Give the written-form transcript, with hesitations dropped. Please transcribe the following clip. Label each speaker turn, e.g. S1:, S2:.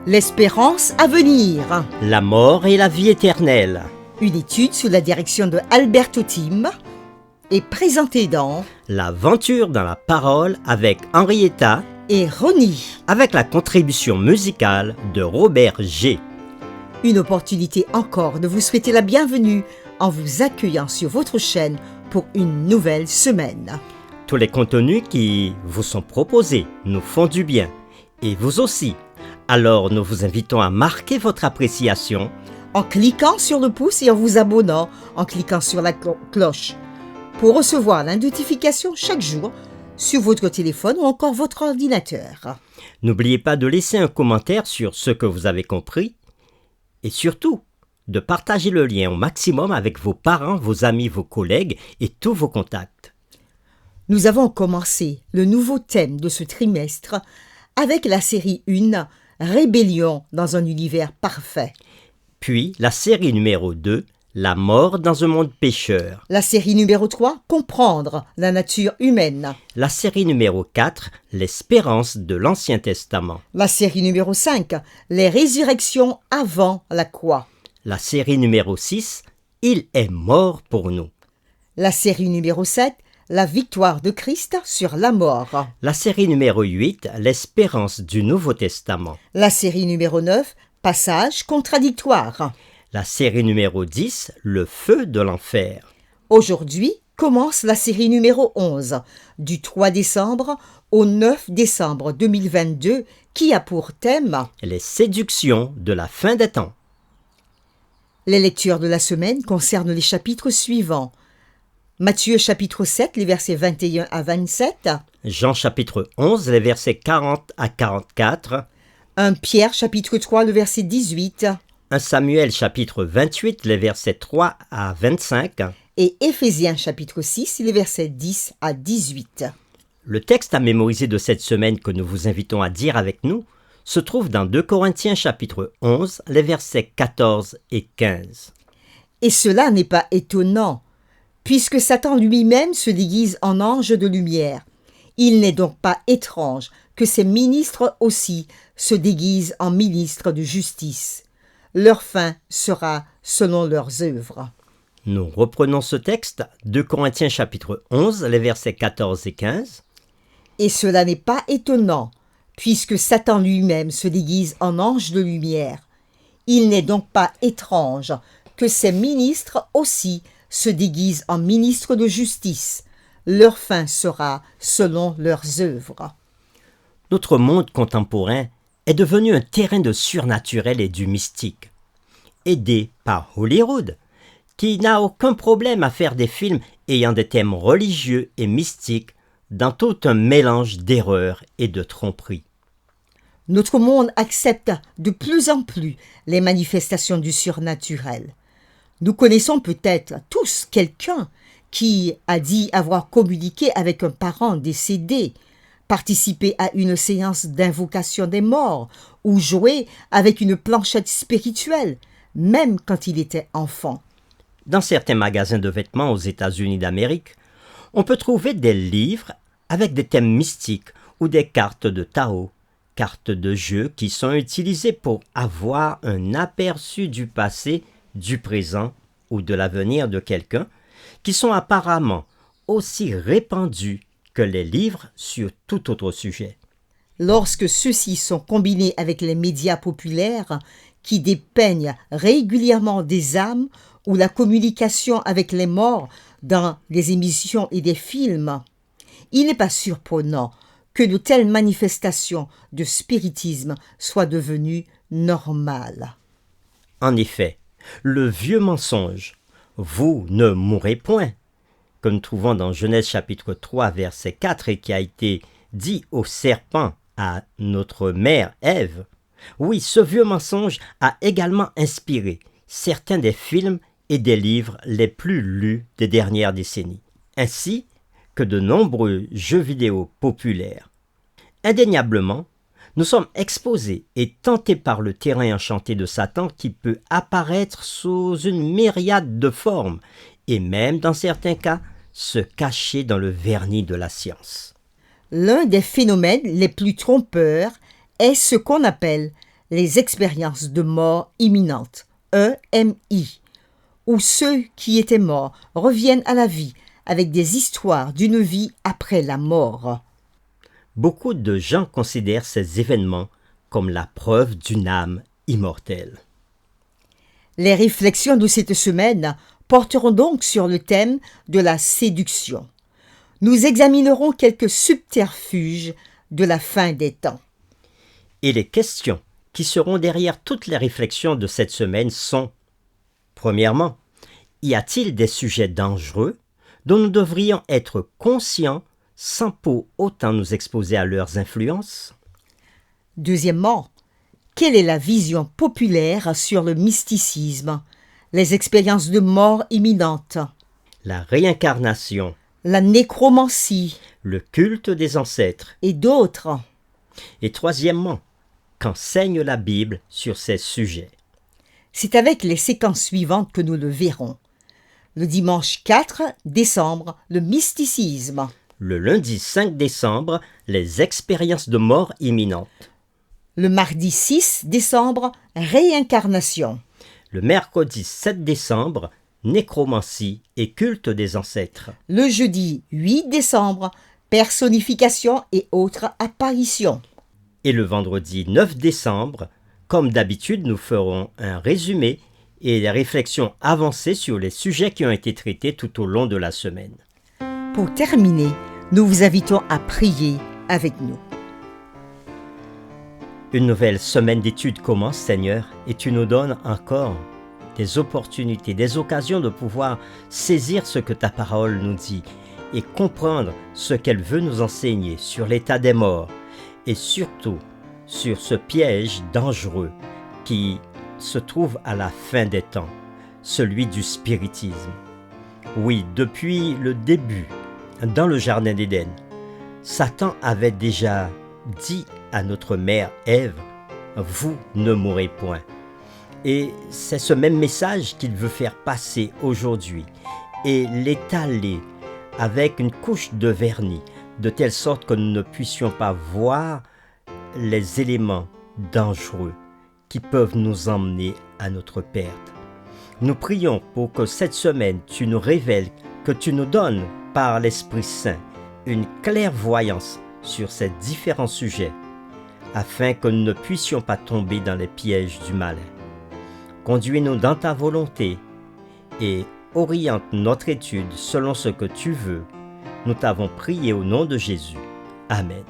S1: L'espérance à venir.
S2: La mort et la vie éternelle.
S1: Une étude sous la direction de Alberto Tim est présentée dans
S2: L'aventure dans la parole avec Henrietta
S1: et Ronnie.
S2: avec la contribution musicale de Robert G.
S1: Une opportunité encore de vous souhaiter la bienvenue en vous accueillant sur votre chaîne pour une nouvelle semaine.
S2: Tous les contenus qui vous sont proposés nous font du bien, et vous aussi. Alors nous vous invitons à marquer votre appréciation
S1: En cliquant sur le pouce et en vous abonnant, en cliquant sur la cloche pour recevoir la notification chaque jour sur votre téléphone ou encore votre ordinateur.
S2: N'oubliez pas de laisser un commentaire sur ce que vous avez compris et surtout de partager le lien au maximum avec vos parents, vos amis, vos collègues et tous vos contacts.
S1: Nous avons commencé le nouveau thème de ce trimestre avec la série 1, Rébellion dans un univers parfait.
S2: Puis la série numéro 2, La mort dans un monde pécheur.
S1: La série numéro 3, Comprendre la nature humaine.
S2: La série numéro 4, L'espérance de l'Ancien Testament.
S1: La série numéro 5, Les résurrections avant la croix.
S2: La série numéro 6, Il est mort pour nous.
S1: La série numéro 7, La victoire de Christ sur la mort.
S2: La série numéro 8, L'espérance du Nouveau Testament.
S1: La série numéro 9, Passage contradictoire.
S2: La série numéro 10, Le feu de l'enfer.
S1: Aujourd'hui commence la série numéro 11, du 3 décembre au 9 décembre 2022, qui a pour thème
S2: Les séductions de la fin des temps.
S1: Les lectures de la semaine concernent les chapitres suivants. Matthieu chapitre 7, les versets 21 à 27.
S2: Jean chapitre 11, les versets 40 à 44.
S1: 1 Pierre chapitre 3, le verset 18.
S2: 1 Samuel chapitre 28, les versets 3 à 25.
S1: Et Éphésiens chapitre 6, les versets 10 à 18.
S2: Le texte à mémoriser de cette semaine que nous vous invitons à dire avec nous se trouve dans 2 Corinthiens chapitre 11, les versets 14 et 15.
S1: Et cela n'est pas étonnant, puisque Satan lui-même se déguise en ange de lumière. Il n'est donc pas étrange que ses ministres aussi se déguisent en ministres de justice. Leur fin sera selon leurs œuvres.
S2: Nous reprenons ce texte, 2 Corinthiens chapitre 11, les versets 14 et 15.
S1: Et cela n'est pas étonnant, puisque Satan lui-même se déguise en ange de lumière. Il n'est donc pas étrange que ses ministres aussi se déguisent en ministres de justice. Leur fin sera selon leurs œuvres.
S2: Notre monde contemporain est devenu un terrain de surnaturel et du mystique. Aidé par Hollywood, qui n'a aucun problème à faire des films ayant des thèmes religieux et mystiques dans tout un mélange d'erreurs et de tromperies.
S1: Notre monde accepte de plus en plus les manifestations du surnaturel. Nous connaissons peut-être tous quelqu'un qui a dit avoir communiqué avec un parent décédé, participé à une séance d'invocation des morts ou joué avec une planchette spirituelle, même quand il était enfant.
S2: Dans certains magasins de vêtements aux États-Unis d'Amérique, on peut trouver des livres avec des thèmes mystiques ou des cartes de tarot, cartes de jeu qui sont utilisées pour avoir un aperçu du passé, du présent ou de l'avenir de quelqu'un, qui sont apparemment aussi répandus que les livres sur tout autre sujet.
S1: Lorsque ceux-ci sont combinés avec les médias populaires qui dépeignent régulièrement des âmes ou la communication avec les morts dans des émissions et des films, il n'est pas surprenant que de telles manifestations de spiritisme soient devenues normales.
S2: En effet, le vieux mensonge « Vous ne mourrez point » que nous trouvons dans Genèse chapitre 3 verset 4 et qui a été dit au serpent à notre mère Ève, oui, ce vieux mensonge a également inspiré certains des films et des livres les plus lus des dernières décennies, ainsi que de nombreux jeux vidéo populaires. Indéniablement, nous sommes exposés et tentés par le terrain enchanté de Satan qui peut apparaître sous une myriade de formes et même, dans certains cas, se cacher dans le vernis de la science.
S1: L'un des phénomènes les plus trompeurs est ce qu'on appelle les expériences de mort imminente, EMI, où ceux qui étaient morts reviennent à la vie avec des histoires d'une vie après la mort.
S2: Beaucoup de gens considèrent ces événements comme la preuve d'une âme immortelle.
S1: Les réflexions de cette semaine porteront donc sur le thème de la séduction. Nous examinerons quelques subterfuges de la fin des temps.
S2: Et les questions qui seront derrière toutes les réflexions de cette semaine sont: premièrement, y a-t-il des sujets dangereux dont nous devrions être conscients sans pour autant nous exposer à leurs influences?
S1: Deuxièmement, quelle est la vision populaire sur le mysticisme, les expériences de mort imminente,
S2: La réincarnation,
S1: la nécromancie
S2: le culte des ancêtres.
S1: et d'autres?
S2: Et troisièmement, qu'enseigne la Bible sur ces sujets?
S1: C'est avec les séquences suivantes que nous le verrons. Le dimanche 4 décembre, le mysticisme.
S2: Le lundi 5 décembre, les expériences de mort imminente.
S1: Le mardi 6 décembre, réincarnation.
S2: Le mercredi 7 décembre, nécromancie et culte des ancêtres.
S1: Le jeudi 8 décembre, personnification et autres apparitions.
S2: Et le vendredi 9 décembre, comme d'habitude, nous ferons un résumé et des réflexions avancées sur les sujets qui ont été traités tout au long de la semaine.
S1: Pour terminer, nous vous invitons à prier avec nous.
S2: Une nouvelle semaine d'études commence, Seigneur, et tu nous donnes encore des opportunités, des occasions de pouvoir saisir ce que ta parole nous dit et comprendre ce qu'elle veut nous enseigner sur l'état des morts et surtout sur ce piège dangereux qui se trouve à la fin des temps, celui du spiritisme. Oui, depuis le début, dans le Jardin d'Éden, Satan avait déjà dit à notre mère Ève, « Vous ne mourrez point ». Et c'est ce même message qu'il veut faire passer aujourd'hui et l'étaler avec une couche de vernis, de telle sorte que nous ne puissions pas voir les éléments dangereux qui peuvent nous emmener à notre perte. Nous prions pour que cette semaine, tu nous révèles, que tu nous donnes par l'Esprit Saint une clairvoyance sur ces différents sujets, afin que nous ne puissions pas tomber dans les pièges du malin. Conduis-nous dans ta volonté et oriente notre étude selon ce que tu veux. Nous t'avons prié au nom de Jésus. Amen.